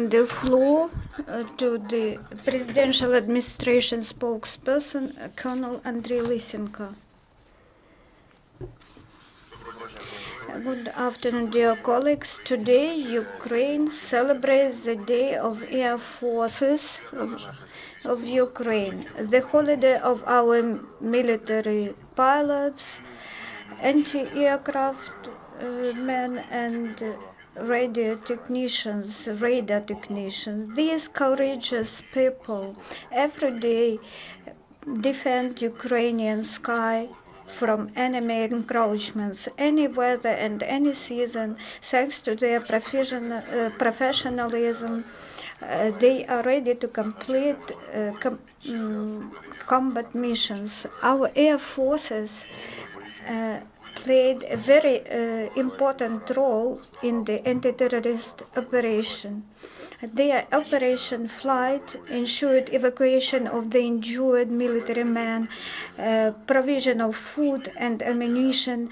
giving the floor to the Presidential Administration spokesperson, Colonel Andriy Lysenko. Good afternoon, dear colleagues. Today, Ukraine celebrates the Day of Air Forces of Ukraine, the holiday of our military pilots, anti-aircraft men, and radar technicians. These courageous people every day defend Ukrainian sky from enemy encroachments, any weather and any season. Thanks to their professionalism, they are ready to complete combat missions. Our air forces played a very important role in the anti-terrorist operation. Their operation flight ensured evacuation of the injured military men, provision of food and ammunition.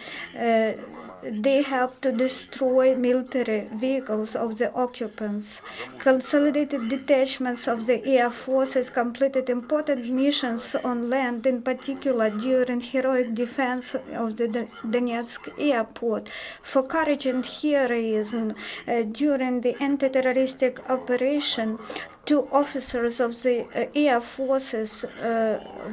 They helped to destroy military vehicles of the occupants. Consolidated detachments of the air forces completed important missions on land, in particular during heroic defense of the Donetsk airport. For courage and heroism during the anti-terroristic operation, 2 officers of the air forces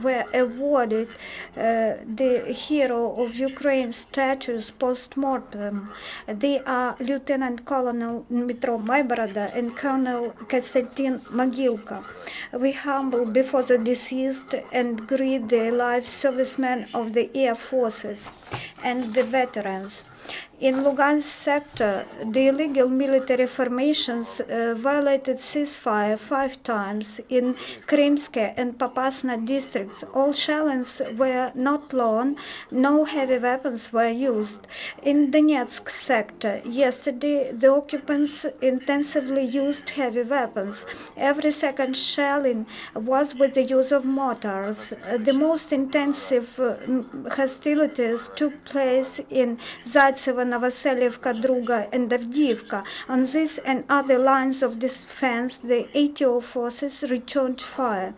were awarded the Hero of Ukraine status post-mortem. They are Lieutenant Colonel Dmitro Mayboroda and Colonel Konstantin Mogilka. We humble before the deceased and greet the alive servicemen of the air forces and the veterans. In Lugansk sector, the illegal military formations violated ceasefire 5 times in Krymske and Popasna districts. All shells were not blown, no heavy weapons were used. In Donetsk sector, yesterday, the occupants intensively used heavy weapons. Every second shelling was with the use of mortars. The most intensive hostilities took place in Zaytsevo, Novoselivka, Druga, and Avdiivka. On this and other lines of defense, the ATO forces returned fire.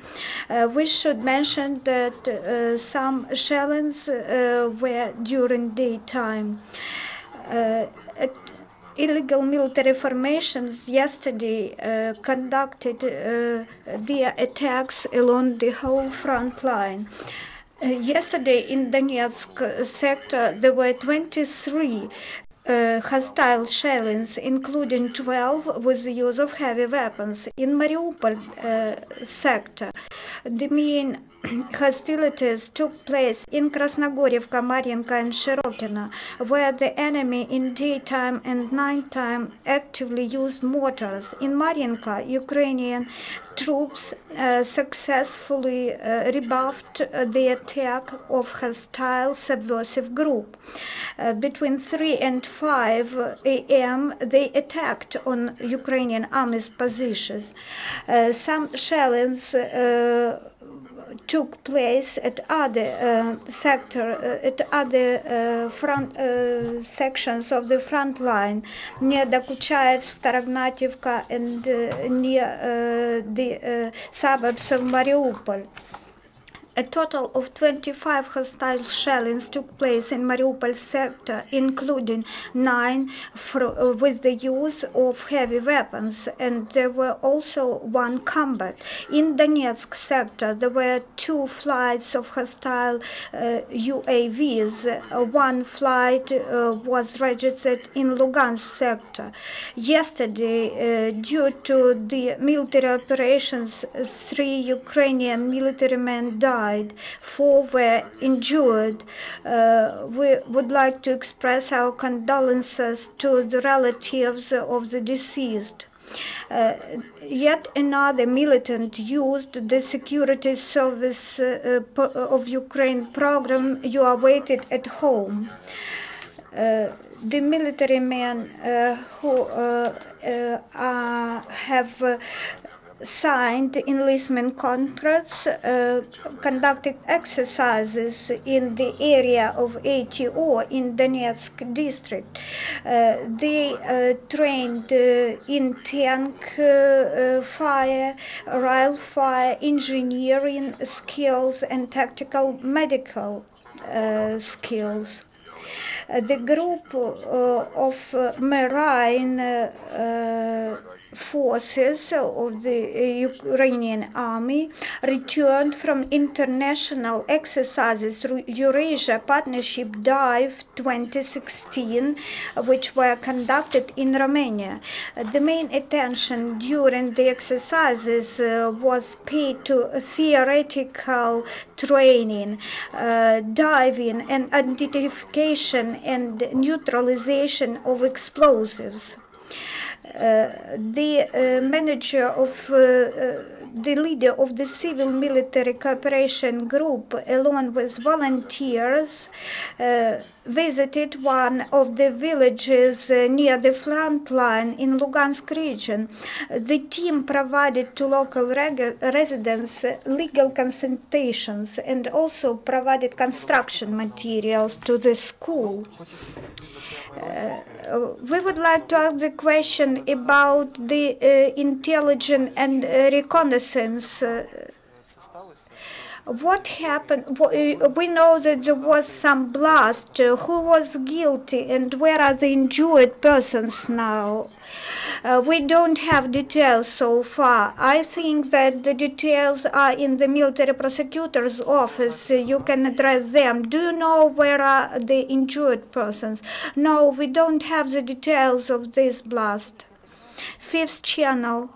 We should mention that some shellings were during daytime. Illegal military formations yesterday conducted their attacks along the whole front line. Yesterday in Donetsk sector, there were 23 hostile shellings, including 12 with the use of heavy weapons. In Mariupol sector, the main hostilities took place in Krasnogorivka, Mariinka, and Shirokino, where the enemy in daytime and nighttime actively used mortars. In Mariinka, Ukrainian troops successfully rebuffed the attack of hostile subversive group. Between 3 and 5 a.m., they attacked on Ukrainian army's positions. Some shellings took place at other front sections of the front line, near Dokuchaev, Starognativka, and near the suburbs of Mariupol. A total of 25 hostile shellings took place in Mariupol sector, including 9 with the use of heavy weapons, and there were also 1 combat. In Donetsk sector, there were 2 flights of hostile UAVs. 1 flight was registered in Lugansk sector. Yesterday, due to the military operations, 3 Ukrainian military men died. 4 were injured. We would like to express our condolences to the relatives of the deceased. Yet another militant used the security service of Ukraine program "You Are Waited at Home." The military men who have signed enlistment contracts, conducted exercises in the area of ATO in Donetsk district. They trained in tank fire, rail fire, engineering skills, and tactical medical skills. The group of marine forces of the Ukrainian army returned from international exercises through Eurasia Partnership Dive 2016, which were conducted in Romania. The main attention during the exercises was paid to theoretical training, diving, and identification and neutralization of explosives. The leader of the civil military cooperation group, along with volunteers, visited one of the villages near the front line in Lugansk region. The team provided to local residents legal consultations and also provided construction materials to the school. We would like to ask the question about the intelligence and reconnaissance. What happened? We know that there was some blast. Who was guilty and where are the injured persons now? We don't have details so far. I think that the details are in the military prosecutor's office. You can address them. Do you know where are the injured persons? No, we don't have the details of this blast. Fifth channel.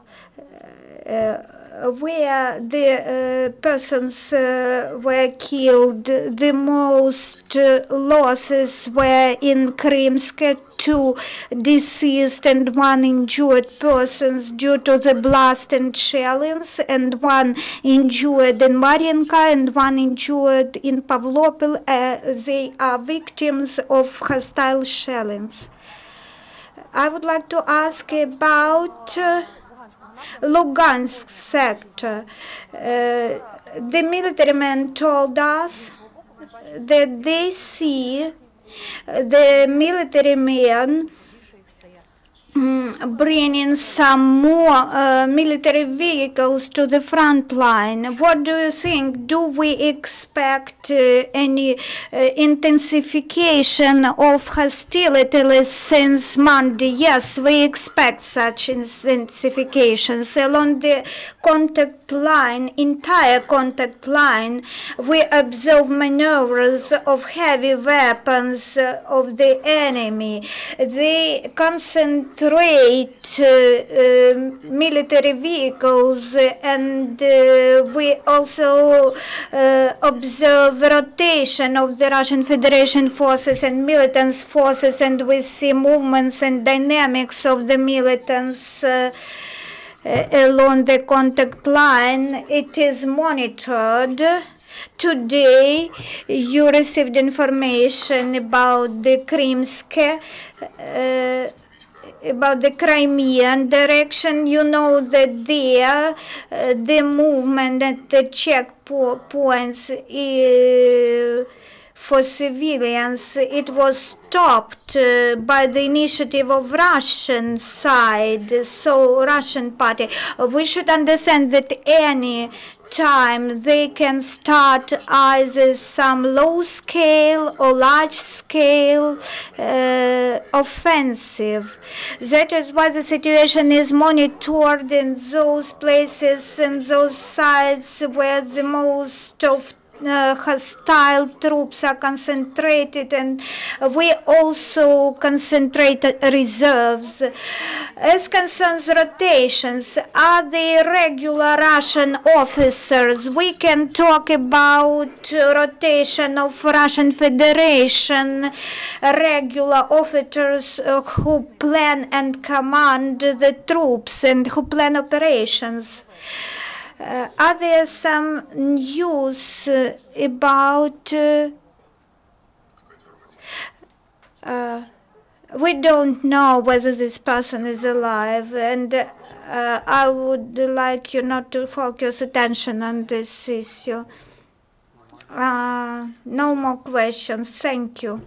Where the persons were killed, the most losses were in Krymsk, 2 deceased and 1 injured persons due to the blast and shellings, and 1 injured in Mariinka and 1 injured in Pavlopil. They are victims of hostile shellings. I would like to ask about Lugansk sector. The military men told us that they see the military men bringing some more military vehicles to the front line. What do you think? Do we expect any intensification of hostilities since Monday? Yes, we expect such intensifications. Along the contact line, entire contact line, we observe maneuvers of heavy weapons of the enemy. They concentrate military vehicles, and we also observe rotation of the Russian Federation forces and militants forces, and we see movements and dynamics of the militants along the contact line. It is monitored. Today, you received information about the Krymsk, about the Crimean direction. You know that there, the movement at the checkpoints for civilians, it was stopped by the initiative of Russian side, so Russian party. We should understand that any time they can start either some low-scale or large-scale offensive. That is why the situation is monitored in those places and those sites where the most of hostile troops are concentrated, and we also concentrate reserves. As concerns rotations, are they regular Russian officers? We can talk about rotation of Russian Federation regular officers who plan and command the troops and who plan operations. Are there some news about we don't know whether this person is alive, and I would like you not to focus attention on this issue. No more questions. Thank you.